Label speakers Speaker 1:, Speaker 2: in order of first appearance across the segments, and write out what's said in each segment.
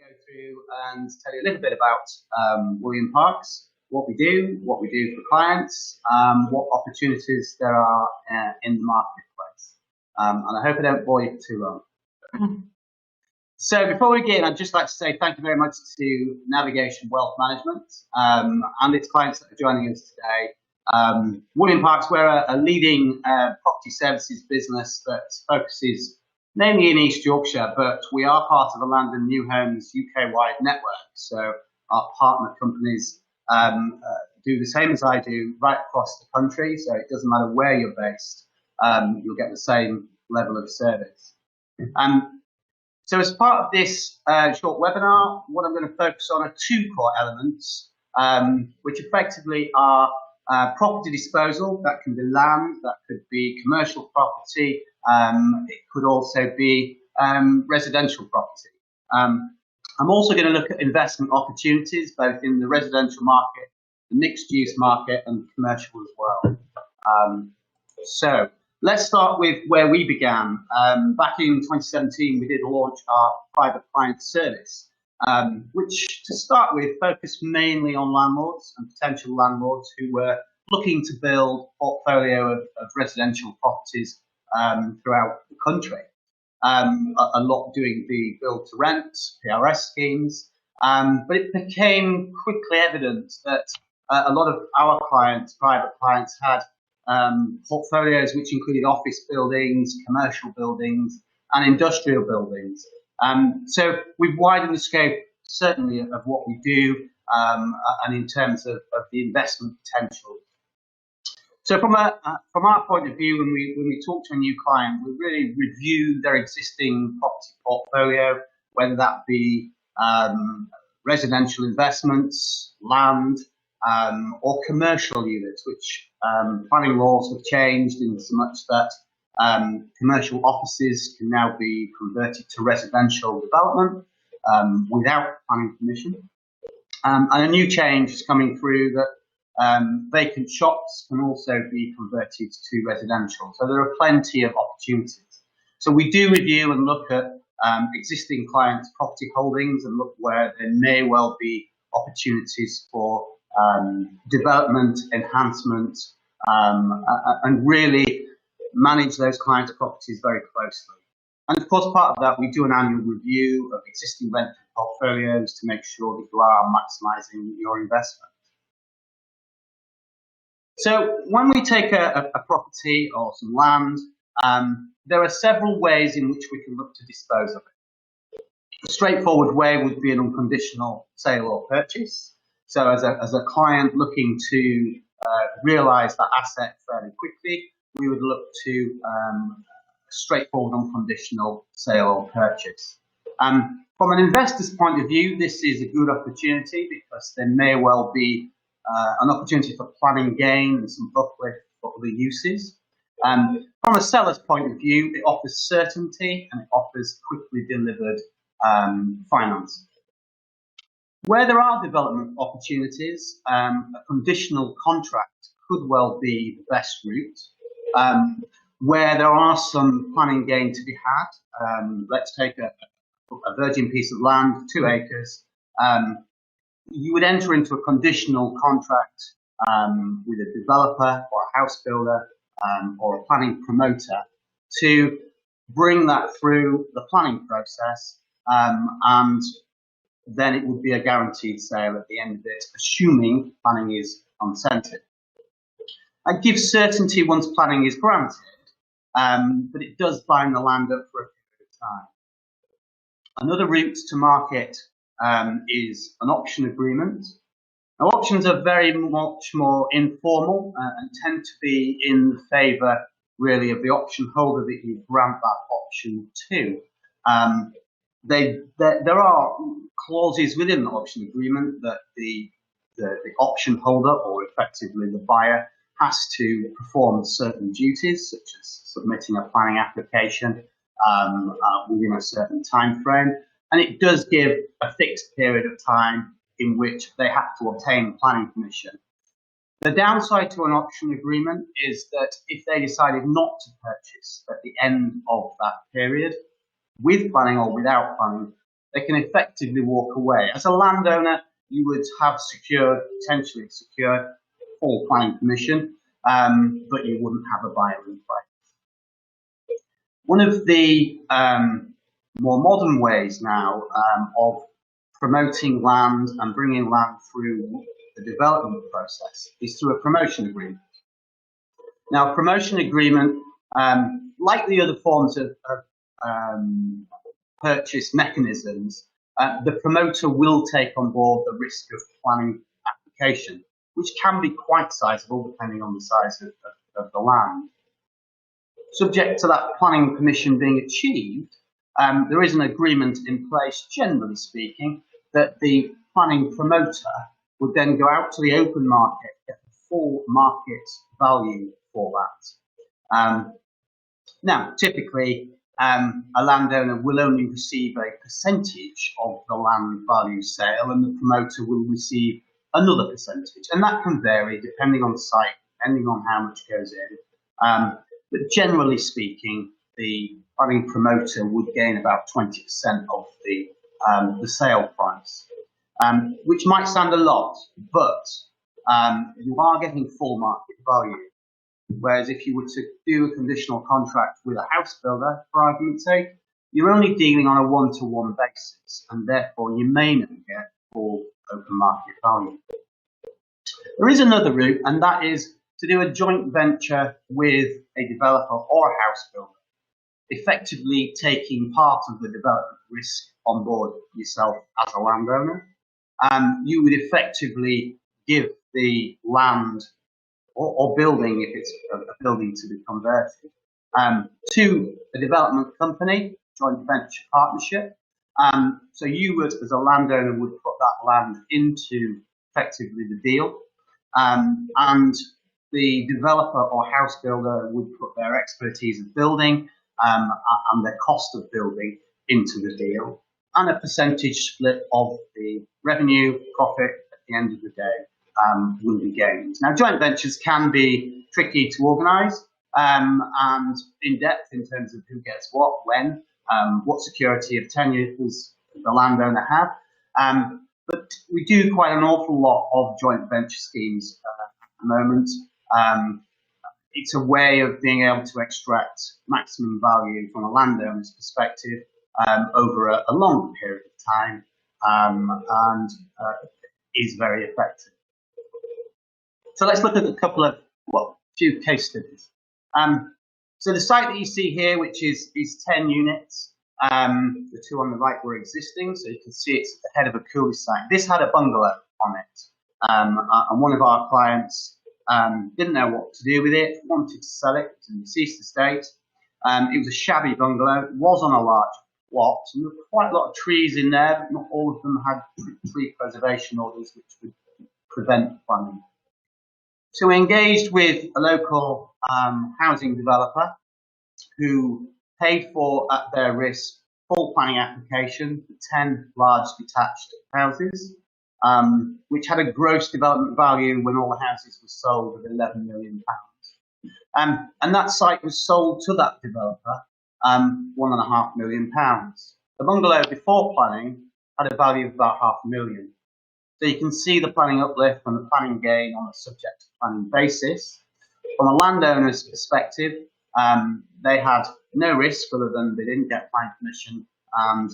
Speaker 1: go through and tell you a little bit about Wooley Parks, what we do for clients, what opportunities there are in the marketplace. And I hope I don't bore you too long. So before we begin, I'd just like to say thank you very much to Navigation Wealth Management and its clients that are joining us today. Wooley Parks, we're a leading property services business that focuses mainly in East Yorkshire, but we are part of the Land and New Homes UK-wide network. So our partner companies do the same as I do right across the country. So it doesn't matter where you're based, you'll get the same level of service. So as part of this short webinar, what I'm going to focus on are two core elements, which effectively are property disposal. That can be land, that could be commercial property, it could also be residential property. I'm also going to look at investment opportunities, both in the residential market, the mixed-use market, and commercial as well. So let's start with where we began. Back in 2017, we did launch our private client service, which, to start with, focused mainly on landlords and potential landlords who were looking to build a portfolio of residential properties throughout the country. A lot doing the build to rent, PRS schemes, but it became quickly evident that a lot of our clients, private clients, had portfolios which included office buildings, commercial buildings, and industrial buildings. So we've widened the scope, certainly, of what we do, and in terms of the investment potential. So from our point of view, when we talk to a new client, we really review their existing property portfolio, whether that be residential investments, land, or commercial units, which planning laws have changed in so much that commercial offices can now be converted to residential development without planning permission. And a new change is coming through that vacant shops can also be converted to residential. So there are plenty of opportunities. So we do review and look at existing clients' property holdings and look where there may well be opportunities for development, enhancement, and really manage those clients' properties very closely. And of course, part of that, we do an annual review of existing rental portfolios to make sure that you are maximising your investment. So when we take a property or some land, there are several ways in which we can look to dispose of it. A straightforward way would be an unconditional sale or purchase. So as a client looking to realise that asset fairly quickly, we would look to a straightforward unconditional sale or purchase. From an investor's point of view, this is a good opportunity because there may well be an opportunity for planning gain and some uplift for other uses. From a seller's point of view, it offers certainty and it offers quickly delivered finance. Where there are development opportunities, a conditional contract could well be the best route. Where there are some planning gain to be had, let's take a virgin piece of land, 2 acres. You would enter into a conditional contract with a developer or a house builder or a planning promoter to bring that through the planning process, and then it would be a guaranteed sale at the end of it, assuming planning is consented. It gives certainty once planning is granted, but it does bind the land up for a period of time. Another route to market is an option agreement. Now, options are very much more informal and tend to be in the favour, really, of the option holder that you grant that option to. There are clauses within the option agreement that the option holder, or effectively the buyer, has to perform certain duties, such as submitting a planning application within a certain time frame. And it does give a fixed period of time in which they have to obtain planning permission. The downside to an option agreement is that if they decided not to purchase at the end of that period, with planning or without planning, they can effectively walk away. As a landowner, you would have potentially secured full planning permission, but you wouldn't have a buyer in place. One of the more modern ways now of promoting land and bringing land through the development process is through a promotion agreement. Now, a promotion agreement, like the other forms of purchase mechanisms, the promoter will take on board the risk of planning application, which can be quite sizable depending on the size of the land. Subject to that planning permission being achieved, there is an agreement in place, generally speaking, that the planning promoter would then go out to the open market, get the full market value for that. Now, typically, a landowner will only receive a percentage of the land value sale, and the promoter will receive another percentage. And that can vary depending on the site, depending on how much goes in. But generally speaking, the planning promoter would gain about 20% of the sale price, which might sound a lot, but you are getting full market value. Whereas if you were to do a conditional contract with a house builder, for argument's sake, you're only dealing on a one-to-one basis, and therefore you may not get full open market value. There is another route, and that is to do a joint venture with a developer or a house builder, effectively taking part of the development risk on board yourself as a landowner. You would effectively give the land or building, if it's a building to be converted, to a development company, joint venture partnership. So you would, as a landowner, would put that land into effectively the deal, and the developer or house builder would put their expertise of building and their cost of building into the deal, and a percentage split of the revenue, profit at the end of the day will be gained. Now, joint ventures can be tricky to organise and in depth in terms of who gets what, when, what security of tenure does the landowner have. But we do quite an awful lot of joint venture schemes at the moment. It's a way of being able to extract maximum value from a landowner's perspective over a longer period of time, and is very effective. So let's look at a couple of, few case studies. So the site that you see here, which is 10 units, the two on the right were existing, so you can see it's at the head of a Woolley site. This had a bungalow on it, and one of our clients didn't know what to do with it, wanted to sell it. It was in a deceased estate. It was a shabby bungalow. It was on a large plot, and there were quite a lot of trees in there, but not all of them had tree preservation orders, which would prevent planning. So we engaged with a local housing developer who paid for, at their risk, full planning application for 10 large detached houses, which had a gross development value when all the houses were sold of £11 million. And that site was sold to that developer, £1.5 million. The bungalow before planning had a value of about £500,000. So you can see the planning uplift and the planning gain on a subject to planning basis. From a landowner's perspective, they had no risk other than they didn't get planning permission, and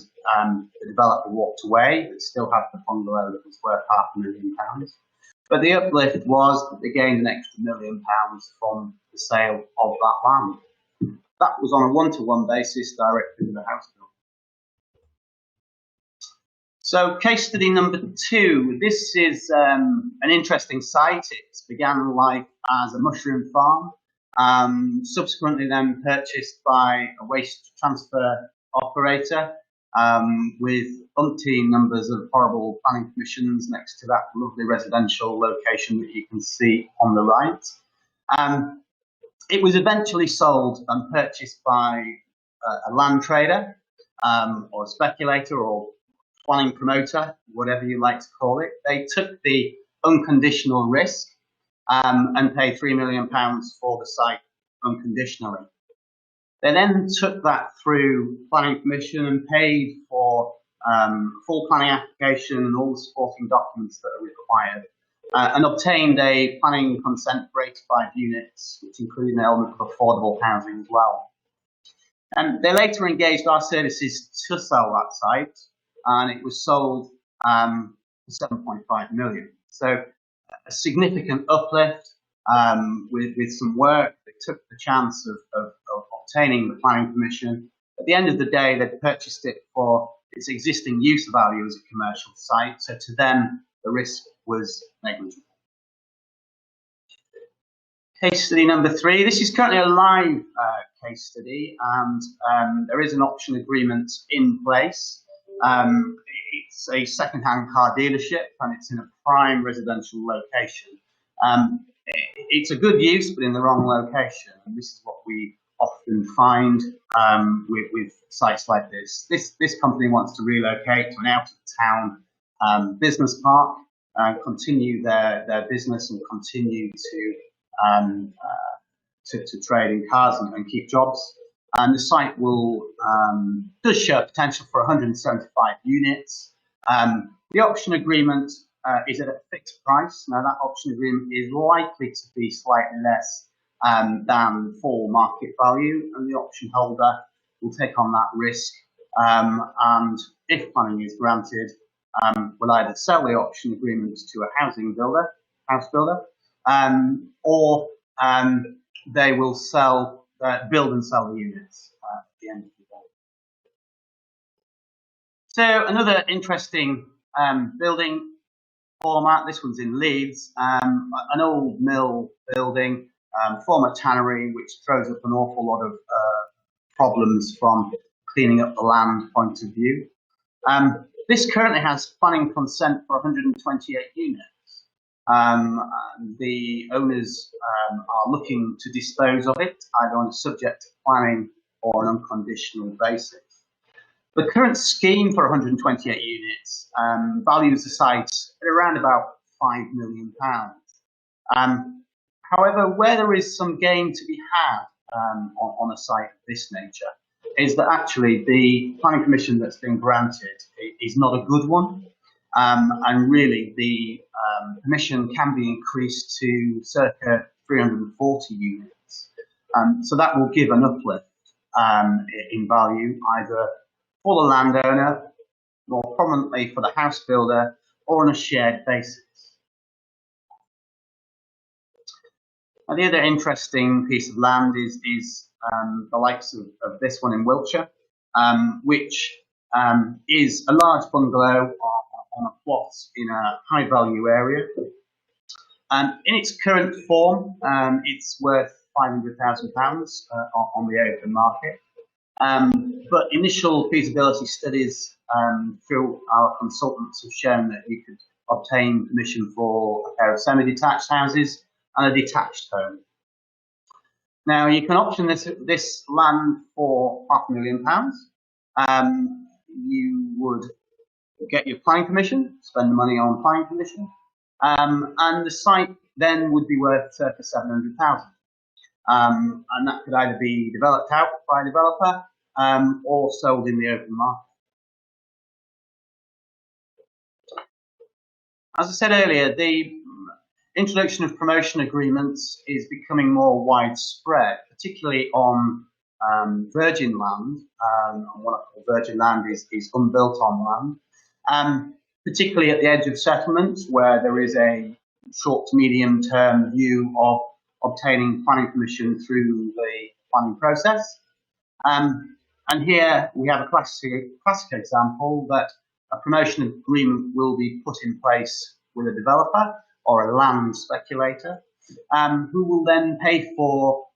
Speaker 1: the developer walked away, but still had the bungalow that was worth £500,000. But the uplift was that they gained an extra £1 million from the sale of that land. That was on a one-to-one basis directly with the house builder. So case study number 2, this is an interesting site. It began life as a mushroom farm, subsequently then purchased by a waste transfer operator with umpteen numbers of horrible planning permissions next to that lovely residential location that you can see on the right. It was eventually sold and purchased by a land trader or a speculator or planning promoter, whatever you like to call it. They took the unconditional risk and paid £3 million for the site unconditionally. They then took that through planning permission and paid for full planning application and all the supporting documents that are required, and obtained a planning consent for 85 units, which included an element of affordable housing as well. And they later engaged our services to sell that site, and it was sold for 7.5 million. So a significant uplift with some work. They took the chance of obtaining the planning permission. At the end of the day, they purchased it for its existing use value as a commercial site. So to them, the risk was negligible. Case study number 3. This is currently a live case study, and there is an option agreement in place. It's a second-hand car dealership, and it's in a prime residential location. It's a good use, but in the wrong location. And this is what we often find with sites like this. This company wants to relocate to an out-of-town business park and continue their business and continue to trade in cars and keep jobs. And the site does show potential for 175 units. The option agreement is at a fixed price. Now that option agreement is likely to be slightly less than full market value, and the option holder will take on that risk. And if planning is granted, will either sell the option agreement to a house builder, or they will build and sell the units at the end of the day. So another interesting building format. This one's in Leeds, an old mill building, former tannery, which throws up an awful lot of problems from cleaning up the land point of view. This currently has planning consent for 128 units. The owners are looking to dispose of it either on a subject to planning or an unconditional basis. The current scheme for 128 units values the site at around about £5 million. However, where there is some gain to be had on a site of this nature is that actually the planning permission that's been granted is not a good one. And really the permission can be increased to circa 340 units. So that will give an uplift in value either for the landowner, more prominently for the house builder, or on a shared basis. And the other interesting piece of land is the likes of this one in Wiltshire, which is a large bungalow on a plot in a high value area. In its current form, it's worth £500,000 on the open market. But initial feasibility studies through our consultants have shown that you could obtain permission for a pair of semi-detached houses and a detached home. Now you can option this land for £500,000. You would get your planning permission, spend the money on planning permission, and the site then would be worth circa £700,000. And that could either be developed out by a developer or sold in the open market. As I said earlier, the introduction of promotion agreements is becoming more widespread, particularly on virgin land. And what I call virgin land is unbuilt on land, particularly at the edge of settlements where there is a short to medium term view of obtaining planning permission through the planning process. And here we have a classic example that a promotion agreement will be put in place with a developer or a land speculator, who will then pay for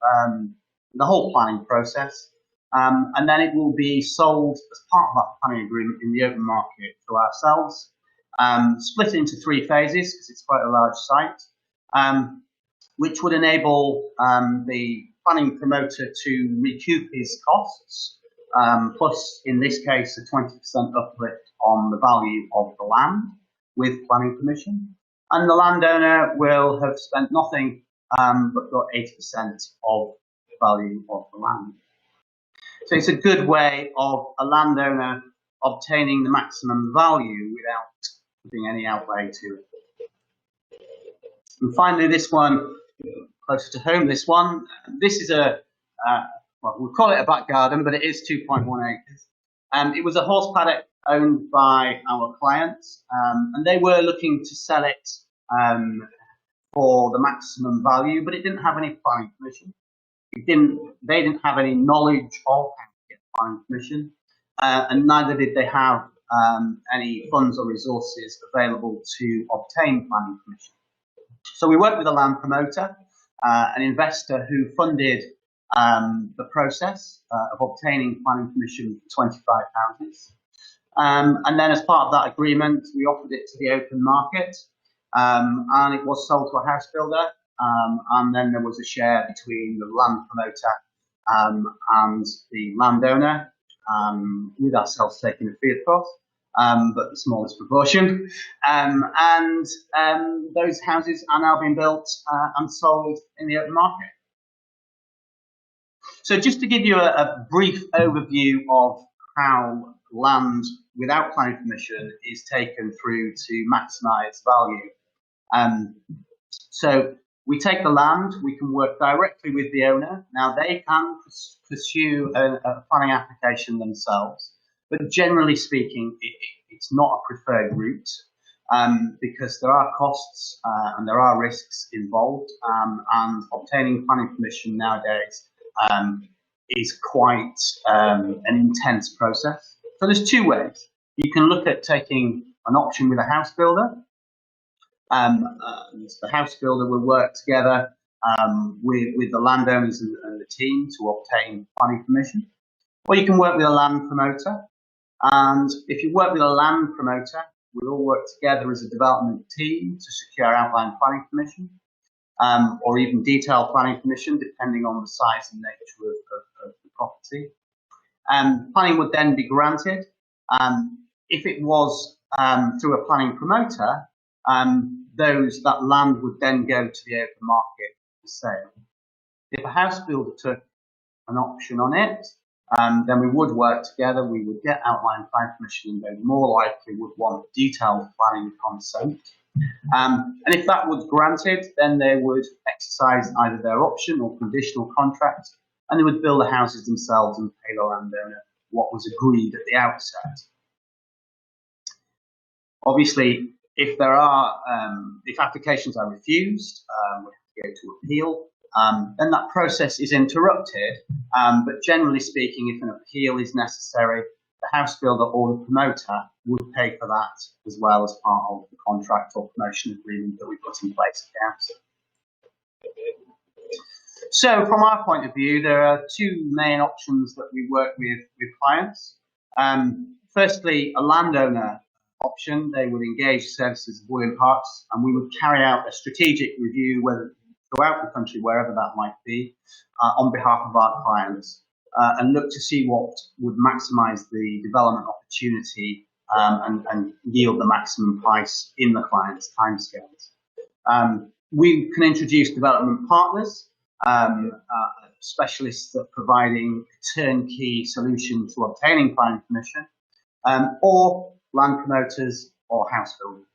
Speaker 1: the whole planning process, and then it will be sold as part of that planning agreement in the open market to ourselves, split into 3 phases because it's quite a large site, which would enable the planning promoter to recoup his costs, plus in this case a 20% uplift on the value of the land with planning permission. And the landowner will have spent nothing but got 80% of the value of the land. So it's a good way of a landowner obtaining the maximum value without putting any outlay to it. And finally, this one, closer to home, this is a, well, we'll call it a back garden, but it is 2.1 acres. It was a horse paddock owned by our clients, and they were looking to sell it for the maximum value, but it didn't have any planning permission. They didn't have any knowledge of how to get planning permission, and neither did they have any funds or resources available to obtain planning permission. So we worked with a land promoter, an investor who funded the process of obtaining planning permission for 25 houses. And then as part of that agreement, we offered it to the open market, and it was sold to a house builder. And then there was a share between the land promoter and the landowner, with ourselves taking a fee, of course, but the smallest proportion. And those houses are now being built and sold in the open market. So just to give you a brief overview of how land without planning permission is taken through to maximise value. So we take the land, we can work directly with the owner. Now they can pursue a planning application themselves, but generally speaking, it's not a preferred route because there are costs and there are risks involved, and obtaining planning permission nowadays is quite an intense process. So there's two ways. You can look at taking an option with a house builder. The house builder will work together with the landowners and the team to obtain planning permission. Or you can work with a land promoter. And if you work with a land promoter, we all work together as a development team to secure outline planning permission, or even detailed planning permission, depending on the size and nature of the property. Planning would then be granted. If it was through a planning promoter, that land would then go to the open market for sale. If a house builder took an option on it, then we would work together, we would get outline planning permission, and they more likely would want detailed planning consent. And if that was granted, then they would exercise either their option or conditional contract, and they would build the houses themselves and pay the landowner what was agreed at the outset. Obviously, if applications are refused, we have to go to appeal. Then that process is interrupted, but generally speaking, if an appeal is necessary, the house builder or the promoter would pay for that as well as part of the contract or promotion agreement that we put in place at the outset. So from our point of view, there are two main options that we work with clients. Firstly, a landowner option. They would engage services of Wooley Parks, and we would carry out a strategic review throughout the country, wherever that might be, on behalf of our clients, and look to see what would maximise the development opportunity and yield the maximum price in the client's timescales. We can introduce development partners, specialists at providing a turnkey solution to obtaining planning permission, or land promoters or house builders.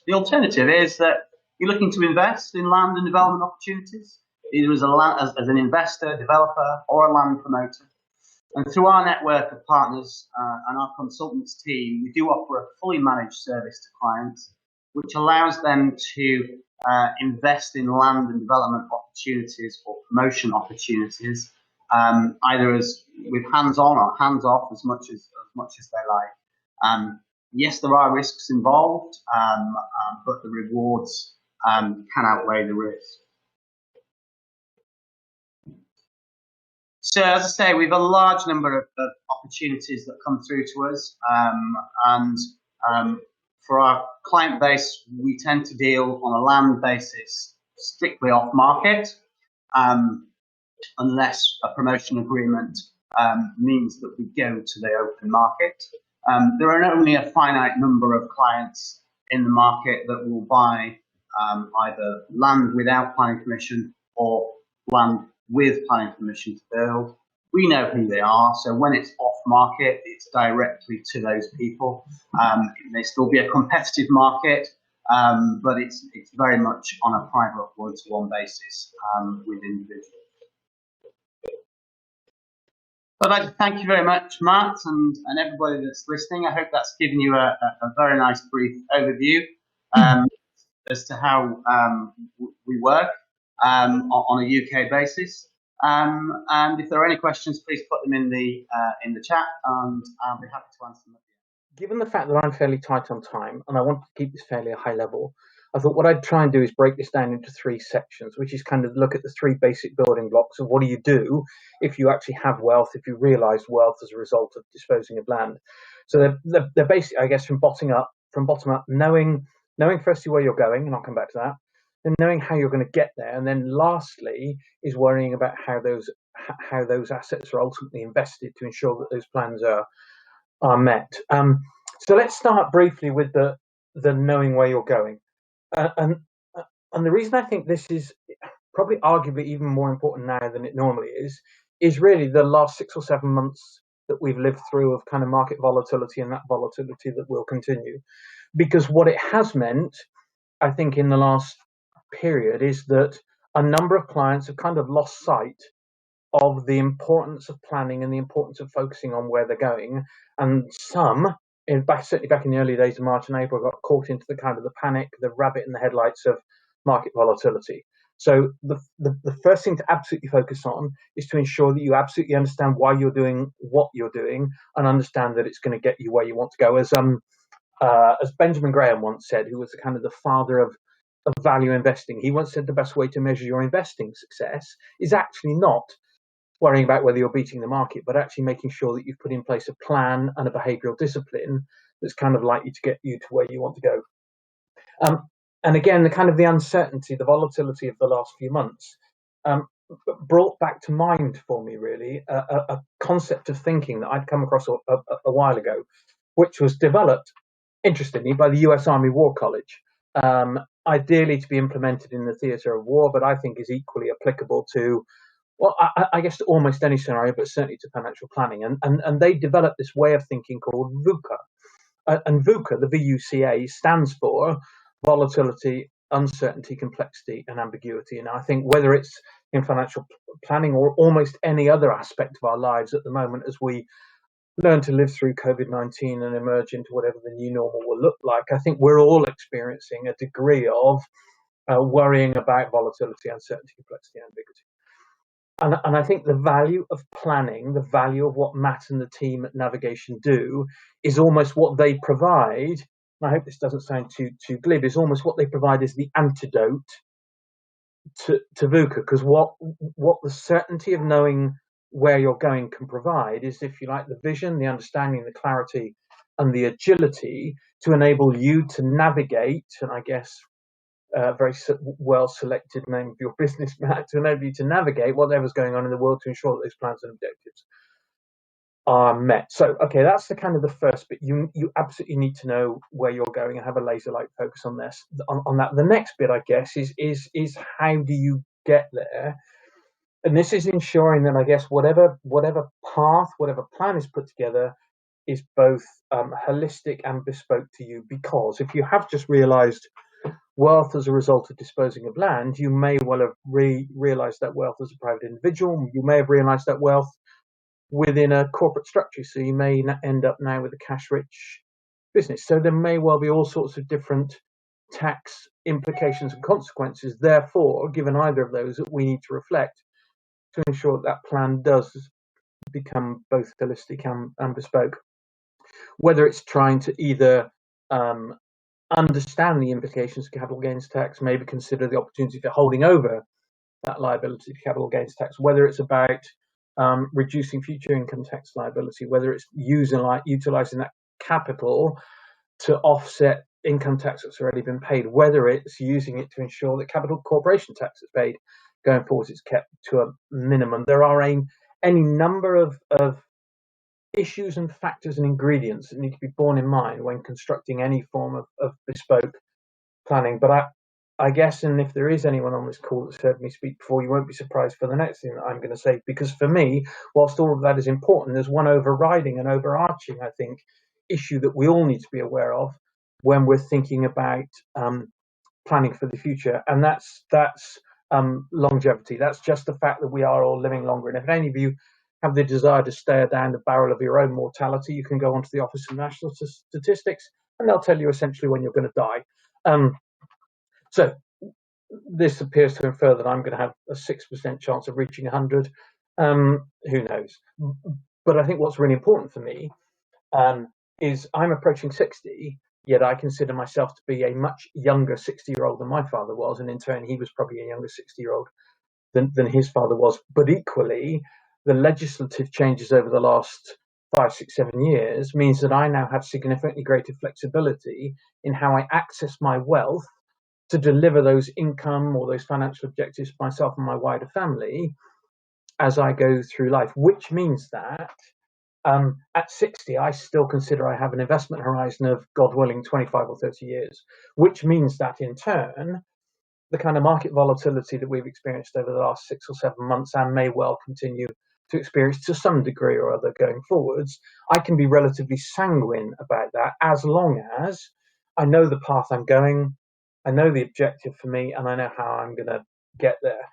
Speaker 1: The alternative is that you're looking to invest in land and development opportunities, either as an investor, developer, or a land promoter. And through our network of partners and our consultants team, we do offer a fully managed service to clients, which allows them to invest in land and development opportunities or promotion opportunities, either with hands-on or hands-off as much as they like. Yes, there are risks involved, but the rewards can outweigh the risk. So, as I say, we have a large number of opportunities that come through to us, and for our client base, we tend to deal on a land basis, strictly off market, unless a promotion agreement means that we go to the open market. There are only a finite number of clients in the market that will buy either land without planning permission or land with planning permission to build. we know who they are. So when it's off market, it's directly to those people. It may still be a competitive market, but it's very much on a private one-to-one basis with individuals. I'd like to thank you very much, Matt, and everybody that's listening. I hope that's given you a very nice brief overview as to how we work on a UK basis. And if there are any questions, please put them in the chat, and I'll be happy to answer them.
Speaker 2: Given the fact that I'm fairly tight on time and I want to keep this fairly a high level, I thought what I'd try and do is break this down into 3 sections, which is kind of look at the 3 basic building blocks of what do you do if you actually have wealth, if you realise wealth as a result of disposing of land. So they're basic, I guess, from bottom up, knowing firstly where you're going, and I'll come back to that, then knowing how you're going to get there, and then lastly is worrying about how those assets are ultimately invested to ensure that those plans are met. So let's start briefly with the knowing where you're going. And the reason I think this is probably arguably even more important now than it normally is really the last 6 or 7 months that we've lived through of kind of market volatility, and that volatility that will continue. Because what it has meant, I think, in the last period is that a number of clients have kind of lost sight of the importance of planning and the importance of focusing on where they're going. And some, certainly back in the early days of March and April, got caught into the kind of the panic, the rabbit in the headlights of market volatility. So the first thing to absolutely focus on is to ensure that you absolutely understand why you're doing what you're doing, and understand that it's going to get you where you want to go. As Benjamin Graham once said, who was the kind of the father of value investing, he once said the best way to measure your investing success is actually not worrying about whether you're beating the market, but actually making sure that you've put in place a plan and a behavioural discipline that's kind of likely to get you to where you want to go. And again, the kind of the uncertainty, the volatility of the last few months brought back to mind for me really a concept of thinking that I'd come across a while ago, which was developed, interestingly, by the US Army War College, ideally to be implemented in the theatre of war, but I think is equally applicable to, well, I guess to almost any scenario, but certainly to financial planning. And they developed this way of thinking called VUCA. And VUCA, the VUCA, stands for volatility, uncertainty, complexity, and ambiguity. And I think whether it's in financial planning or almost any other aspect of our lives at the moment, as we learn to live through COVID-19 and emerge into whatever the new normal will look like, I think we're all experiencing a degree of worrying about volatility, uncertainty, complexity, and ambiguity. And I think the value of planning, the value of what Matt and the team at Navigation do, is almost what they provide. And I hope this doesn't sound too glib. Is almost what they provide is the antidote to VUCA, because what the certainty of knowing where you're going can provide is, if you like, the vision, the understanding, the clarity, and the agility to enable you to navigate. And I guess very well selected name of your business, Matt, to enable you to navigate whatever's going on in the world to ensure that those plans and objectives are met. So, okay, that's the kind of the first bit. You absolutely need to know where you're going and have a laser-like focus on this. On that, the next bit, I guess, is how do you get there? And this is ensuring that, I guess, whatever path, whatever plan is put together is both holistic and bespoke to you. Because if you have just realised wealth as a result of disposing of land, you may well have realised that wealth as a private individual. You may have realised that wealth within a corporate structure. So you may end up now with a cash-rich business. So there may well be all sorts of different tax implications and consequences. Therefore, given either of those, that we need to reflect to ensure that plan does become both holistic and bespoke. Whether it's trying to either understand the implications of capital gains tax, maybe consider the opportunity for holding over that liability to capital gains tax, whether it's about reducing future income tax liability, whether it's utilising that capital to offset income tax that's already been paid, whether it's using it to ensure that capital corporation tax is paid going forward is kept to a minimum. There are any number of issues and factors and ingredients that need to be borne in mind when constructing any form of bespoke planning. But I guess, and if there is anyone on this call that's heard me speak before, you won't be surprised for the next thing that I'm going to say, because for me, whilst all of that is important, there's one overriding and overarching, I think, issue that we all need to be aware of when we're thinking about planning for the future, and that's longevity. That's just the fact that we are all living longer. And if any of you have the desire to stare down the barrel of your own mortality, you can go onto the Office of National Statistics, and they'll tell you essentially when you're going to die. So this appears to infer that I'm going to have a 6% chance of reaching 100. Who knows? But I think what's really important for me is I'm approaching 60, yet I consider myself to be a much younger 60-year-old than my father was, and in turn he was probably a younger 60-year-old than his father was. But equally, the legislative changes over the last 5, 6, 7 years means that I now have significantly greater flexibility in how I access my wealth to deliver those income or those financial objectives for myself and my wider family as I go through life, which means that at 60, I still consider I have an investment horizon of, God willing, 25 or 30 years, which means that in turn, the kind of market volatility that we've experienced over the last 6 or 7 months and may well continue to experience to some degree or other going forwards, I can be relatively sanguine about that as long as I know the path I'm going, I know the objective for me, and I know how I'm going to get there.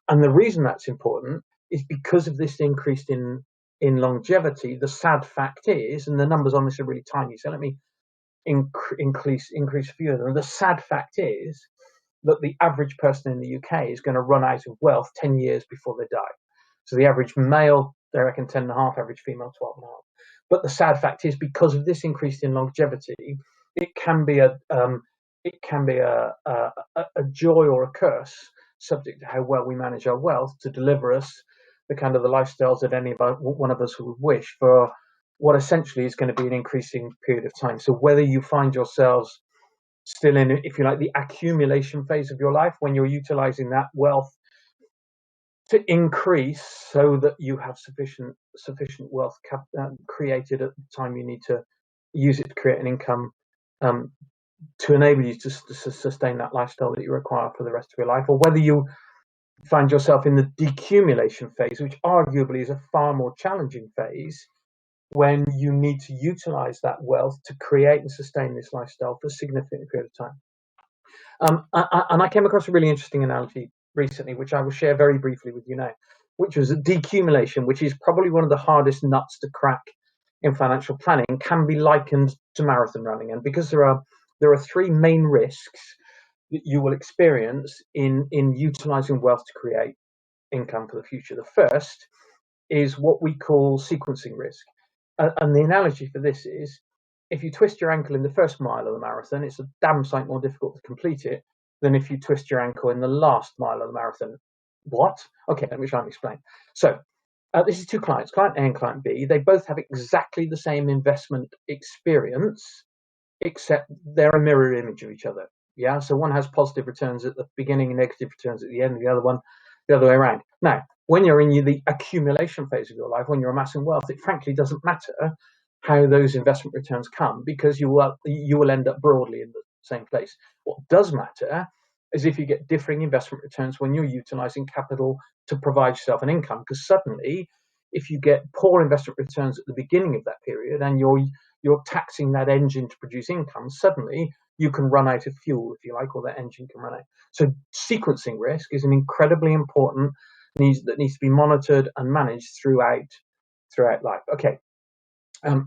Speaker 2: And the reason that's important is because of this increase in longevity. The sad fact is, and the numbers on this are really tiny, so let me increase a few of them. The sad fact is that the average person in the UK is going to run out of wealth 10 years before they die. So the average male, they reckon 10 and a half, average female 12 and a half. But the sad fact is, because of this increase in longevity, it can be a joy or a curse, subject to how well we manage our wealth, to deliver us the kind of the lifestyles that any of one of us would wish for what essentially is going to be an increasing period of time. So whether you find yourselves still in, if you like, the accumulation phase of your life, when you're utilizing that wealth to increase so that you have sufficient wealth created at the time you need to use it to create an income to enable you to sustain that lifestyle that you require for the rest of your life, or whether you find yourself in the decumulation phase, which arguably is a far more challenging phase, when you need to utilize that wealth to create and sustain this lifestyle for a significant period of time. And I came across a really interesting analogy recently, which I will share very briefly with you now, which was that decumulation, which is probably one of the hardest nuts to crack in financial planning, can be likened to marathon running. And because there are 3 main risks that you will experience in utilizing wealth to create income for the future. The first is what we call sequencing risk. And the analogy for this is, if you twist your ankle in the first mile of the marathon, it's a damn sight more difficult to complete it than if you twist your ankle in the last mile of the marathon. What? Okay, let me try and explain. So this is 2 clients, client A and client B. They both have exactly the same investment experience, except they're a mirror image of each other. Yeah, so one has positive returns at the beginning and negative returns at the end, the other one the other way around. Now, when you're in the accumulation phase of your life, when you're amassing wealth, it frankly doesn't matter how those investment returns come, because you will end up broadly in the same place. What does matter is if you get differing investment returns when you're utilizing capital to provide yourself an income, because suddenly, if you get poor investment returns at the beginning of that period and you're taxing that engine to produce income, suddenly you can run out of fuel, if you like, or that engine can run out. So sequencing risk is an incredibly important that needs to be monitored and managed throughout life. Okay,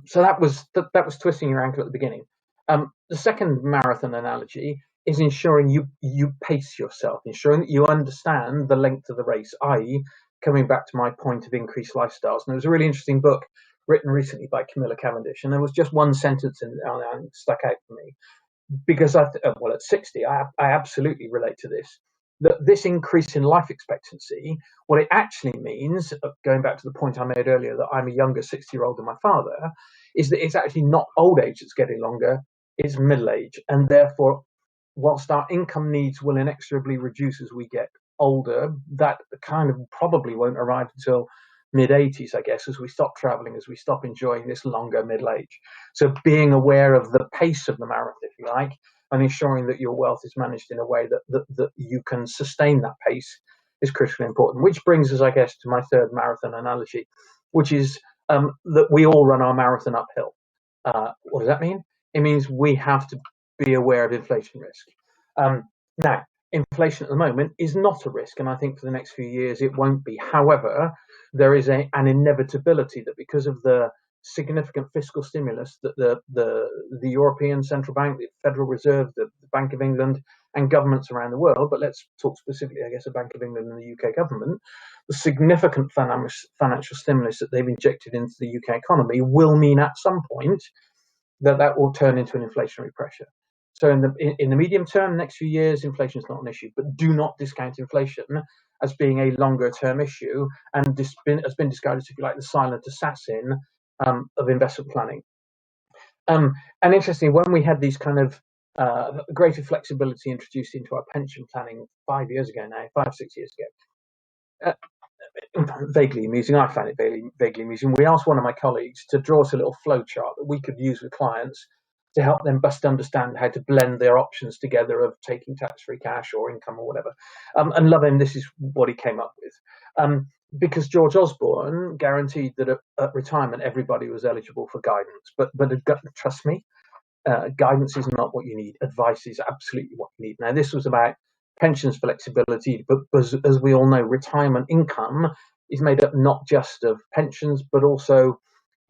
Speaker 2: so that was twisting your ankle at the beginning. The second marathon analogy is ensuring you pace yourself, ensuring that you understand the length of the race, i.e., coming back to my point of increased lifestyles. And there was a really interesting book written recently by Camilla Cavendish, and there was just one sentence in it stuck out for me, because at 60, I absolutely relate to this. That this increase in life expectancy, what it actually means, going back to the point I made earlier, that I'm a younger 60-year-old than my father, is that it's actually not old age that's getting longer, it's middle age. And therefore, whilst our income needs will inexorably reduce as we get older, that kind of probably won't arrive until mid-80s, I guess, as we stop traveling, as we stop enjoying this longer middle age. So being aware of the pace of the marathon, if you like, and ensuring that your wealth is managed in a way that you can sustain that pace is critically important. Which brings us, I guess, to my third marathon analogy, which is that we all run our marathon uphill. What does that mean? It means we have to be aware of inflation risk. Now, inflation at the moment is not a risk, and I think for the next few years it won't be. However, there is an inevitability that because of the significant fiscal stimulus that the European Central Bank, the Federal Reserve, the Bank of England, and governments around the world, but let's talk specifically, I guess, the Bank of England and the UK government, the significant financial stimulus that they've injected into the UK economy will mean at some point that will turn into an inflationary pressure. So in the medium term, next few years, inflation is not an issue, but do not discount inflation as being a longer term issue, and has been discarded, if you like, the silent assassin of investment planning. And interestingly, when we had these kind of greater flexibility introduced into our pension planning 5 years ago now, 5, 6 years ago, vaguely amusing. I found it vaguely amusing. We asked one of my colleagues to draw us a little flow chart that we could use with clients to help them best understand how to blend their options together of taking tax-free cash or income or whatever. And love him, this is what he came up with. Because George Osborne guaranteed that at retirement everybody was eligible for guidance. But trust me, guidance is not what you need. Advice is absolutely what you need. Now, this was about pensions flexibility, but as we all know, retirement income is made up not just of pensions, but also,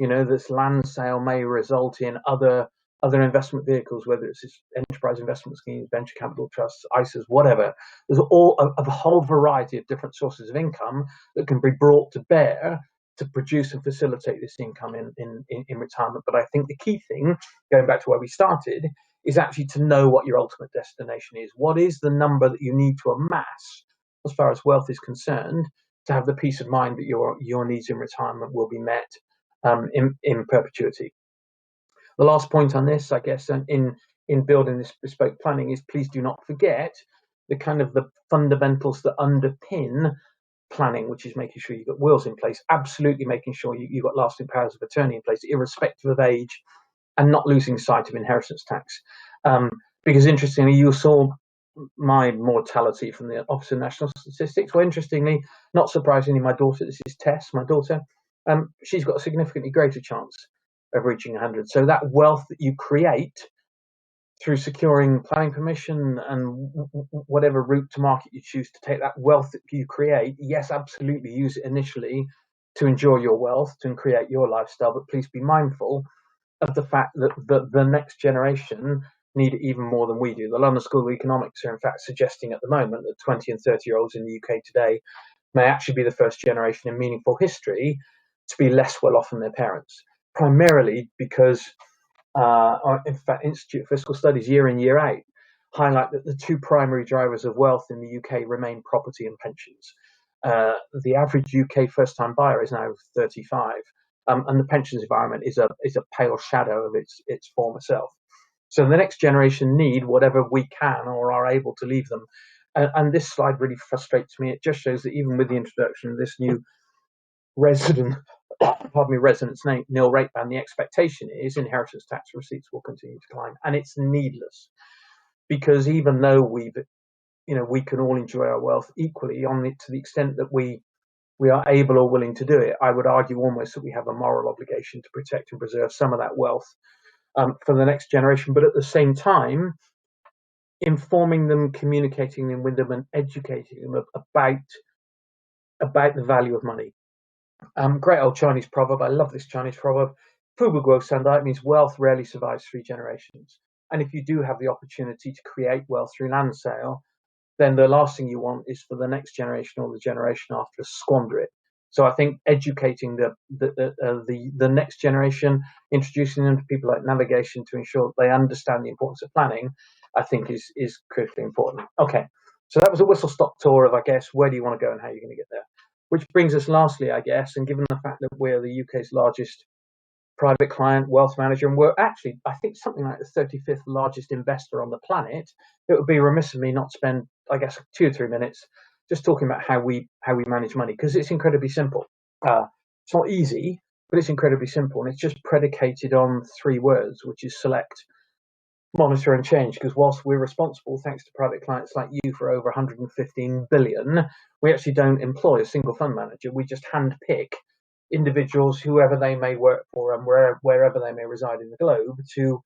Speaker 2: this land sale may result in other investment vehicles, whether it's enterprise investment schemes, venture capital trusts, ISAs, whatever. There's a whole variety of different sources of income that can be brought to bear to produce and facilitate this income in retirement. But I think the key thing, going back to where we started, is actually to know what your ultimate destination is. What is the number that you need to amass as far as wealth is concerned to have the peace of mind that your needs in retirement will be met in perpetuity? The last point on this, I guess, in building this bespoke planning is please do not forget the kind of the fundamentals that underpin planning, which is making sure you've got wills in place, absolutely making sure you've got lasting powers of attorney in place, irrespective of age, and not losing sight of inheritance tax. Because interestingly, you saw my mortality from the Office of National Statistics. Well, interestingly, not surprisingly, my daughter, this is Tess, my daughter, she's got a significantly greater chance of reaching 100. So that wealth that you create through securing planning permission and whatever route to market you choose to take, that wealth that you create, yes, absolutely use it initially to enjoy your wealth, to create your lifestyle, but please be mindful of the fact that the next generation need it even more than we do. The London School of Economics are in fact suggesting at the moment that 20 and 30-year-olds in the UK today may actually be the first generation in meaningful history to be less well off than their parents, primarily because in fact, Institute of Fiscal Studies year in, year out highlight that the two primary drivers of wealth in the UK remain property and pensions. The average UK first-time buyer is now 35, and the pensions environment is a pale shadow of its former self. So the next generation need whatever we can or are able to leave them. And this slide really frustrates me. It just shows that even with the introduction of this new residence nil rate ban, the expectation is inheritance tax receipts will continue to climb, and it's needless, because even though we can all enjoy our wealth equally to the extent that we are able or willing to do it, I would argue almost that we have a moral obligation to protect and preserve some of that wealth for the next generation, but at the same time informing them, communicating them with them, and educating them about the value of money. Great old Chinese proverb. I love this Chinese proverb. Fu bu guo sandai. It means wealth rarely survives 3 generations. And if you do have the opportunity to create wealth through land sale, then the last thing you want is for the next generation or the generation after to squander it. So I think educating the next generation, introducing them to people like navigation to ensure they understand the importance of planning, I think is critically important. Okay, so that was a whistle-stop tour of, I guess, where do you want to go and how you're going to get there. Which brings us lastly, I guess, and given the fact that we're the UK's largest private client wealth manager, and we're actually, I think, something like the 35th largest investor on the planet, it would be remiss of me not to spend, I guess, 2 or 3 minutes just talking about how we manage money, because it's incredibly simple. It's not easy, but it's incredibly simple, and it's just predicated on 3 words, which is select, monitor and change, because whilst we're responsible, thanks to private clients like you, for over 115 billion, we actually don't employ a single fund manager. We just handpick individuals, whoever they may work for and wherever they may reside in the globe, to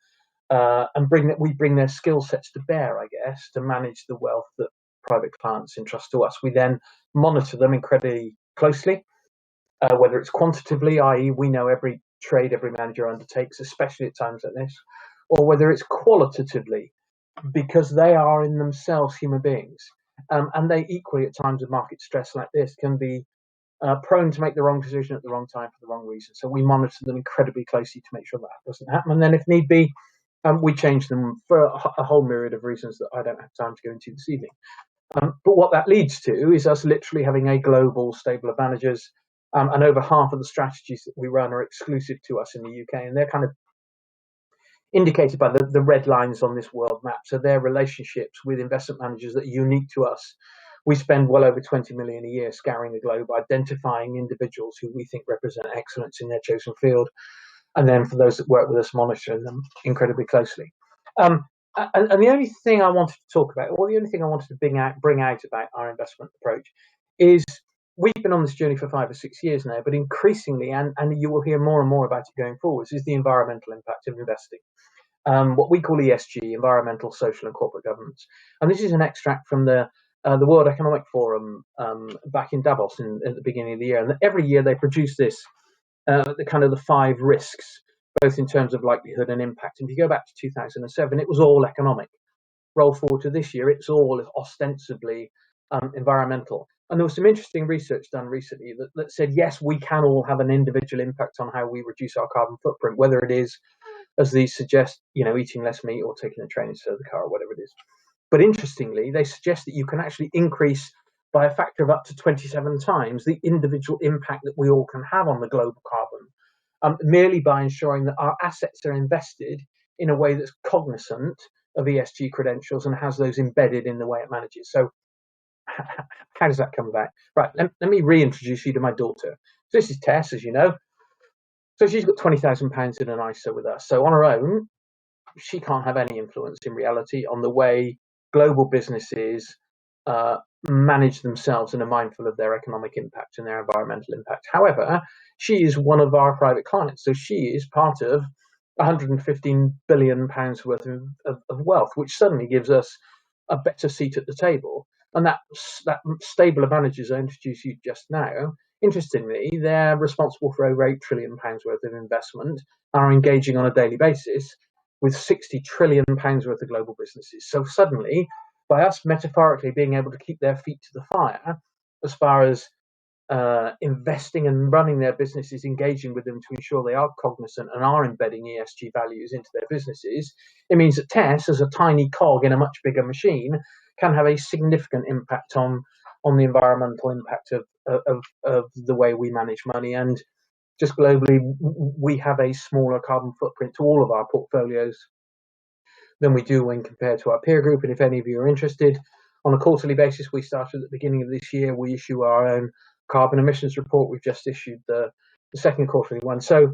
Speaker 2: and we bring their skill sets to bear, I guess, to manage the wealth that private clients entrust to us. We then monitor them incredibly closely, whether it's quantitatively, i.e. we know every trade every manager undertakes, especially at times like this, or whether it's qualitatively, because they are in themselves human beings. And they equally, at times of market stress like this, can be prone to make the wrong decision at the wrong time for the wrong reason. So we monitor them incredibly closely to make sure that doesn't happen. And then if need be, we change them for a whole myriad of reasons that I don't have time to go into this evening. But what that leads to is us literally having a global stable of managers, and over half of the strategies that we run are exclusive to us in the UK, and they're kind of indicated by the red lines on this world map. So they're relationships with investment managers that are unique to us. We spend well over 20 million a year scouring the globe, identifying individuals who we think represent excellence in their chosen field, and then for those that work with us, monitoring them incredibly closely. And the only thing I wanted to talk about, or the only thing I wanted to bring out about our investment approach, is we've been on this journey for 5 or 6 years now, but increasingly, and you will hear more and more about it going forwards, is the environmental impact of investing. What we call ESG, environmental, social, and corporate governance. And this is an extract from the World Economic Forum back in Davos at the beginning of the year. And every year they produce this, the 5 risks, both in terms of likelihood and impact. And if you go back to 2007, it was all economic. Roll forward to this year, it's all ostensibly environmental. And there was some interesting research done recently that said, yes, we can all have an individual impact on how we reduce our carbon footprint, whether it is, as these suggest, eating less meat or taking the train instead of the car, or whatever it is. But interestingly, they suggest that you can actually increase by a factor of up to 27 times the individual impact that we all can have on the global carbon, merely by ensuring that our assets are invested in a way that's cognizant of ESG credentials and has those embedded in the way it manages. So how does that come about? Right, let me reintroduce you to my daughter. So this is Tess, as you know. So she's got £20,000 in an ISA with us. So on her own, she can't have any influence in reality on the way global businesses manage themselves and are mindful of their economic impact and their environmental impact. However, she is one of our private clients. So she is part of £115 billion worth of wealth, which suddenly gives us a better seat at the table. And that stable of managers I introduced you just now, interestingly, they're responsible for over £8 trillion worth of investment and are engaging on a daily basis with £60 trillion worth of global businesses. So suddenly, by us metaphorically being able to keep their feet to the fire as far as investing and running their businesses, engaging with them to ensure they are cognizant and are embedding ESG values into their businesses, it means that Tess, as a tiny cog in a much bigger machine, can have a significant impact on the environmental impact of the way we manage money. And just globally, we have a smaller carbon footprint to all of our portfolios than we do when compared to our peer group. And if any of you are interested, on a quarterly basis, we started at the beginning of this year, we issue our own carbon emissions report. We've just issued the second quarterly one. So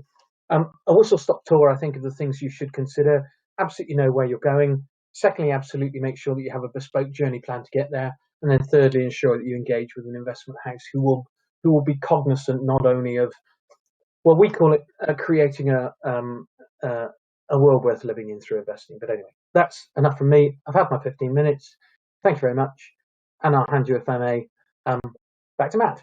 Speaker 2: a whistle-stop tour, I think, of the things you should consider. Absolutely know where you're going. Secondly, absolutely make sure that you have a bespoke journey plan to get there. And then thirdly, ensure that you engage with an investment house who will be cognizant not only of, well, we call it creating a world worth living in through investing. But anyway, that's enough from me. I've had my 15 minutes. Thank you very much. And I'll hand you, if I may, back to Matt.